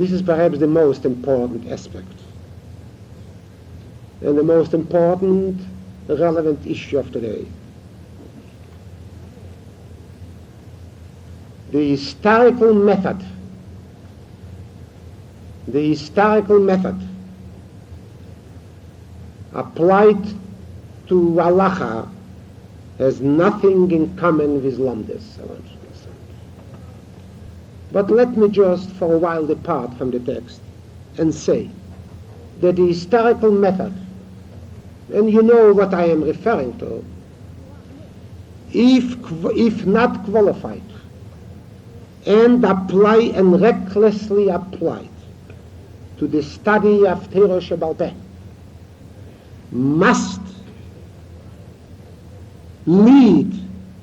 This is perhaps the most important aspect and the most important relevant issue of today. The historical method applied to halacha has nothing in common with lamdes. But let me just for a while depart from the text and say that the historical method, and you know what I am referring to, if not qualified and recklessly applied to the study of Torah Shebal Peh, must lead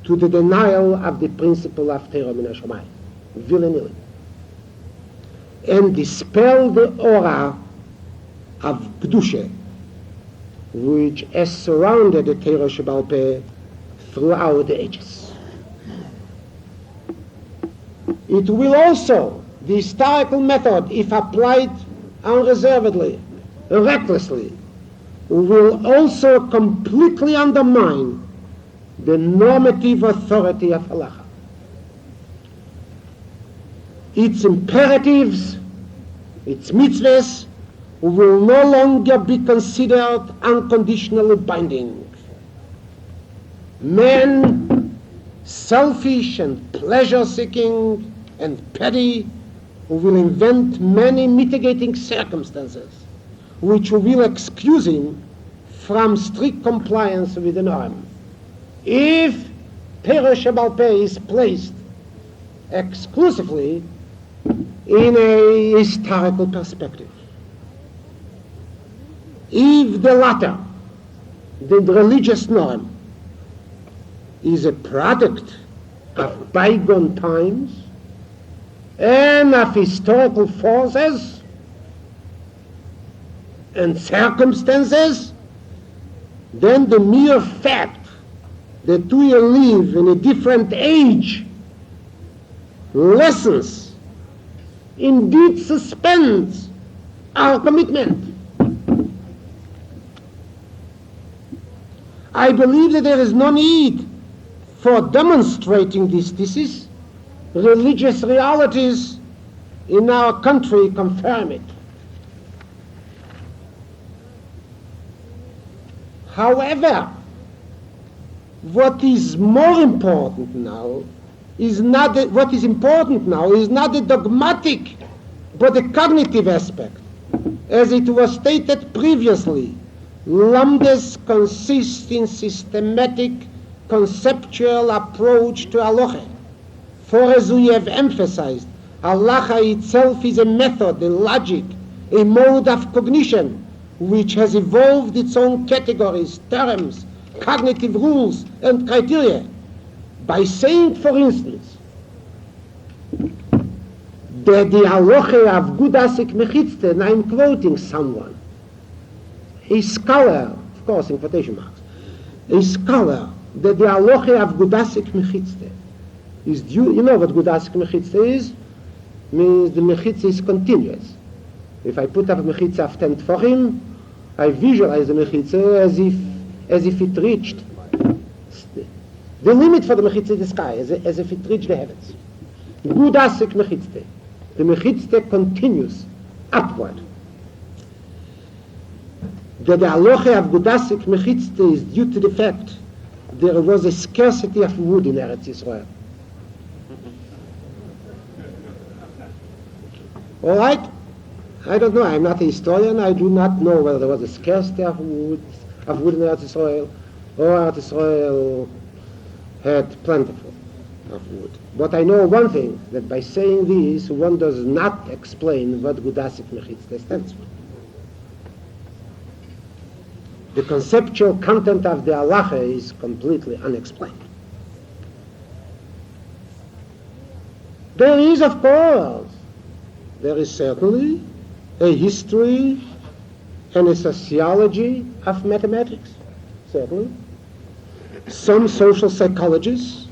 to the denial of the principle of Torah min hashamayim, willy-nilly, and dispel the aura of Kedusha which has surrounded the Torah Shebal Peh throughout the ages. It will also, the historical method, if applied unreservedly, recklessly, will also completely undermine the normative authority of halacha. Its imperatives, its mitzvahs, will no longer be considered unconditionally binding. Men, selfish and pleasure-seeking and petty, will invent many mitigating circumstances which will excuse him from strict compliance with the norm. If Torah Shebal Peh is placed exclusively in a historical perspective, if the latter, the religious norm, is a product of bygone times and of historical forces and circumstances, then the mere fact that we live in a different age lessens, indeed suspends our commitment. I believe that there is no need for demonstrating this thesis. Religious realities in our country confirm it. However, what is more important now is not what is important now is not the dogmatic but the cognitive aspect. As it was stated previously, lamdes consists in systematic conceptual approach to halacha. For as we have emphasized, halacha itself is a method, a logic, a mode of cognition which has evolved its own categories, terms, cognitive rules and criteria. By saying, for instance, that the halacha of Gudasik Mechitzte, and I'm quoting someone, a scholar, of course in quotation marks, a scholar, that the halacha of Gudasik Mechitzte is due, you know what Gudasik Mechitzte is? Means the Mechitzte is continuous. If I put up a Mechitzte of 10 Tforim, I visualize the Mechitzte as if it reached the limit for the Mechitzte in the sky, as if it reached the heavens. Gudasik Mechitzte. The Mechitzte continues upward. That the halacha of Gudasik Mechitzte is due to the fact there was a scarcity of wood in Eretz Yisrael. All right? I don't know. I'm not a historian. I do not know whether there was a scarcity of wood in Eretz Yisrael, or Eretz Yisrael had plentiful of wood. But I know one thing, that by saying this, one does not explain what Gudasik Mechitzte stands for. The conceptual content of the halacha is completely unexplained. There is, of course, there is certainly a history and a sociology of mathematics, certainly. Some social psychologists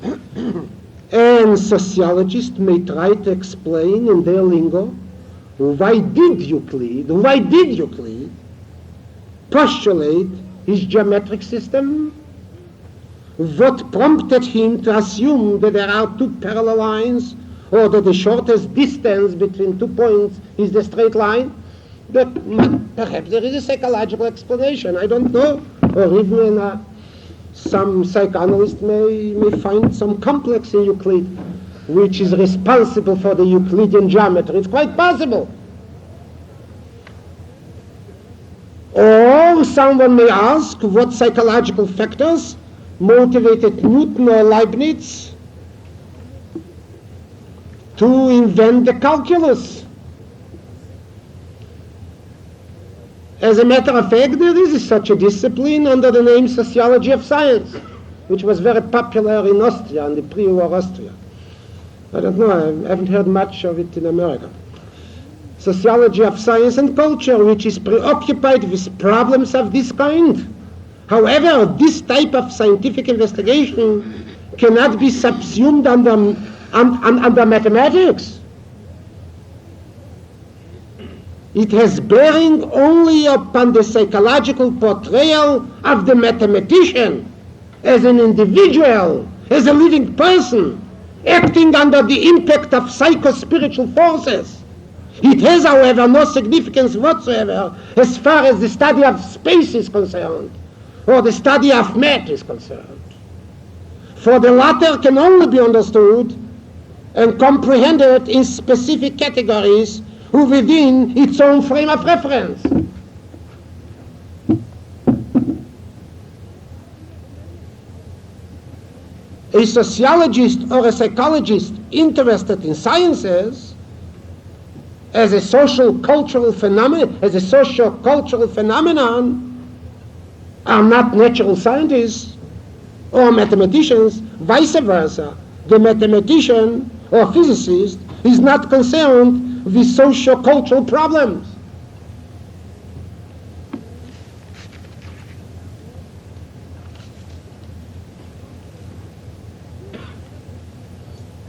and sociologists may try to explain in their lingo Why did Euclid postulate his geometric system? What prompted him to assume that there are two parallel lines, or that the shortest distance between 2 points is the straight line? But perhaps there is a psychological explanation, I don't know. Or even some psychoanalyst may find some complex in Euclid, which is responsible for the Euclidean geometry. It's quite possible. Or someone may ask what psychological factors motivated Newton or Leibniz to invent the calculus. As a matter of fact, there is such a discipline under the name sociology of science, which was very popular in Austria, in the pre-war Austria. I don't know, I haven't heard much of it in America. Sociology of science and culture, which is preoccupied with problems of this kind. However, this type of scientific investigation cannot be subsumed under mathematics. It has bearing only upon the psychological portrayal of the mathematician as an individual, as a living person, acting under the impact of psycho-spiritual forces. It has, however, no significance whatsoever as far as the study of space is concerned, or the study of math is concerned. For the latter can only be understood and comprehended in specific categories within its own frame of reference. A sociologist or a psychologist interested in sciences as a socio-cultural phenomenon are not natural scientists or mathematicians. Vice versa, the mathematician or physicist is not concerned with socio-cultural problems.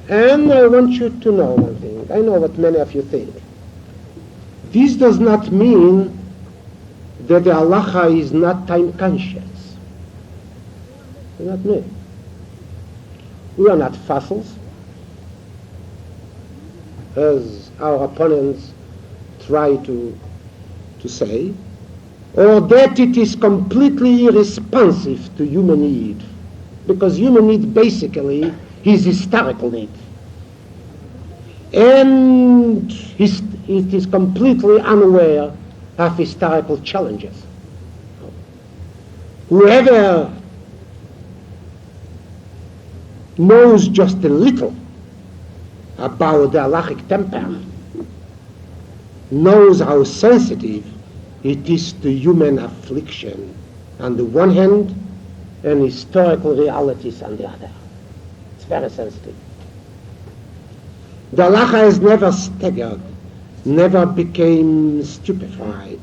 And I want you to know one thing. I know what many of you think. This does not mean that the halacha is not time conscious. Does not mean. We are not fossils, as our opponents try to say, or that it is completely irresponsive to human need, because human need basically is historical need, and it is completely unaware of historical challenges. Whoever knows just a little about the halachic temper knows how sensitive it is to human affliction on the one hand and historical realities on the other. It's very sensitive. The halacha has never staggered, never became stupefied.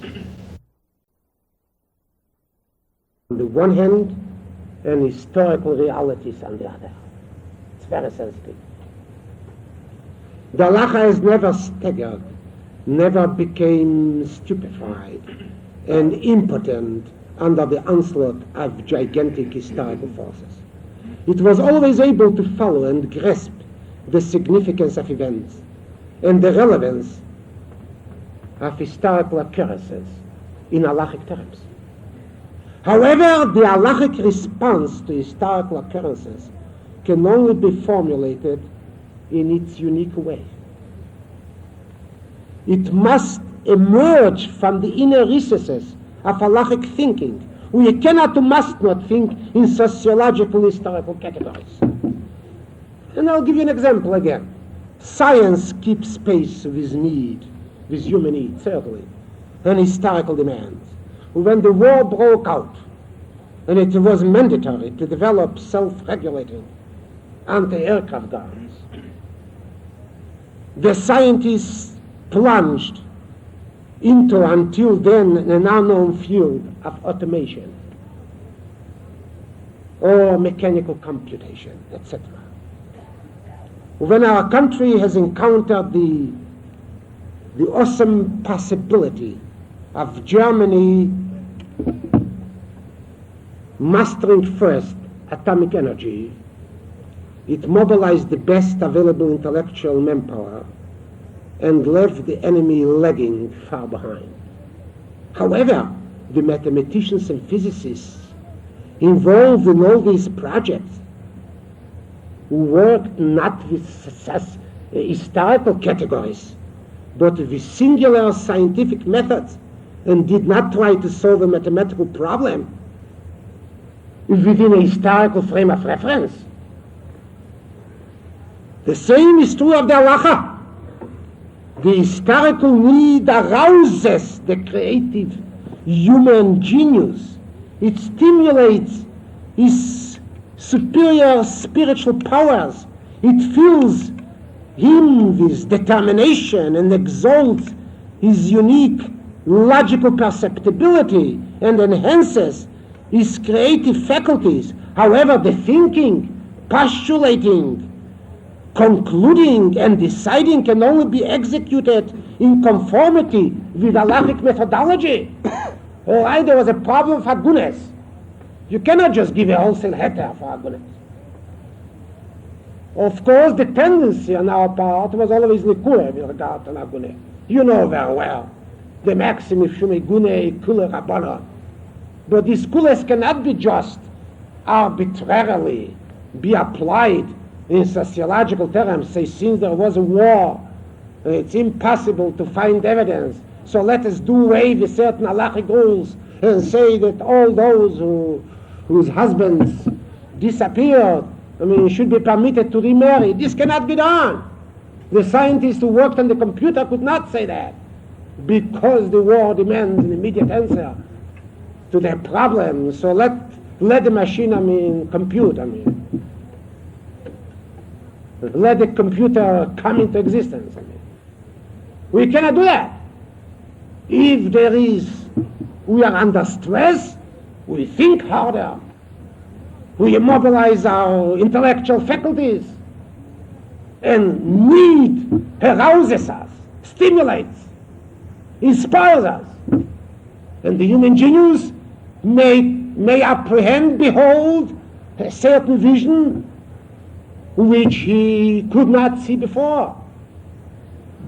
On the one hand and historical realities on the other. It's very sensitive. The halacha has never staggered, never became stupefied and impotent under the onslaught of gigantic historical forces. It was always able to follow and grasp the significance of events and the relevance of historical occurrences in halachic terms. However, the halachic response to historical occurrences can only be formulated in its unique way. It must emerge from the inner recesses of halachic thinking. We cannot, must not think in sociological historical categories. And I'll give you an example again. Science keeps pace with need, with human need, certainly, and historical demands. When the war broke out, and it was mandatory to develop self-regulating anti-aircraft guns, the scientists plunged into, until then, an unknown field of automation or mechanical computation, etc. When our country has encountered the the awesome possibility of Germany mastering first atomic energy, it mobilized the best available intellectual manpower and left the enemy lagging far behind. However, the mathematicians and physicists involved in all these projects, who worked not with historical categories, but with singular scientific methods, and did not try to solve a mathematical problem within a historical frame of reference. The same is true of the halacha. The historical need arouses the creative human genius. It stimulates his superior spiritual powers. It fills him with determination and exalts his unique logical perceptibility and enhances his creative faculties. However, the thinking, postulating, concluding and deciding can only be executed in conformity with halachic methodology. Or either was a problem of hagunes. You cannot just give a wholesale heter for hagunes. Of course, the tendency on our part was always likule with regard to hagunes. You know very well the maxim if shumei gune kule rabbana. But these kules cannot be just arbitrarily be applied in sociological terms. Say, since there was a war, it's impossible to find evidence, so let us do away with certain halachic rules and say that all those whose husbands disappeared, should be permitted to remarry. This cannot be done. The scientists who worked on the computer could not say that, because the war demands an immediate answer to their problem. So let the machine, compute, let the computer come into existence. We cannot do that. If we are under stress, we think harder. We immobilize our intellectual faculties, and need arouses us, stimulates, inspires us. And the human genius may apprehend, behold, a certain vision which he could not see before.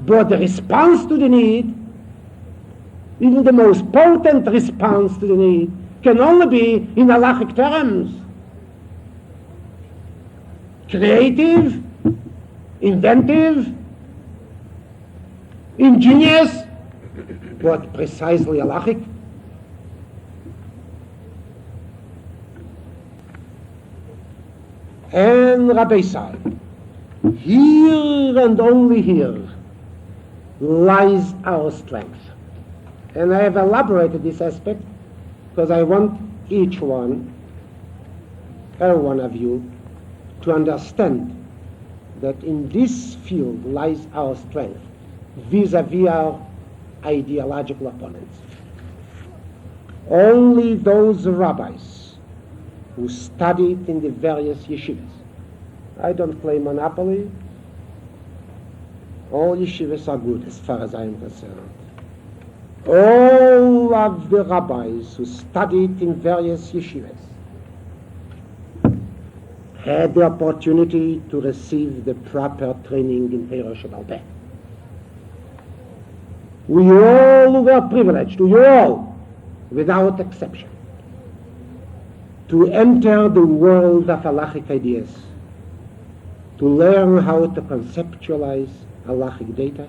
But the response to the need, even the most potent response to the need, can only be in halachic terms. Creative, inventive, ingenious, but precisely halachic. And Rabbi Sai, here and only here lies our strength. And I have elaborated this aspect because I want every one of you, to understand that in this field lies our strength vis-a-vis our ideological opponents. Only those rabbis who studied in the various yeshivas, I don't claim monopoly, all yeshivas are good as far as I am concerned. All of the rabbis who studied in various yeshivas had the opportunity to receive the proper training in Torah Sheba'al Peh. We all were privileged, we all, without exception, to enter the world of halachic ideas, to learn how to conceptualize halachic data,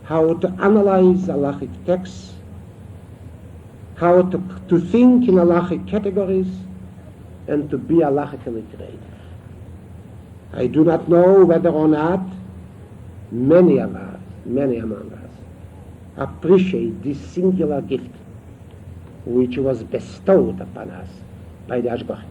how to analyze halachic texts, how to think in halachic categories, and to be halachically creative. I do not know whether or not many among us, appreciate this singular gift which was bestowed upon us by the Ashgach.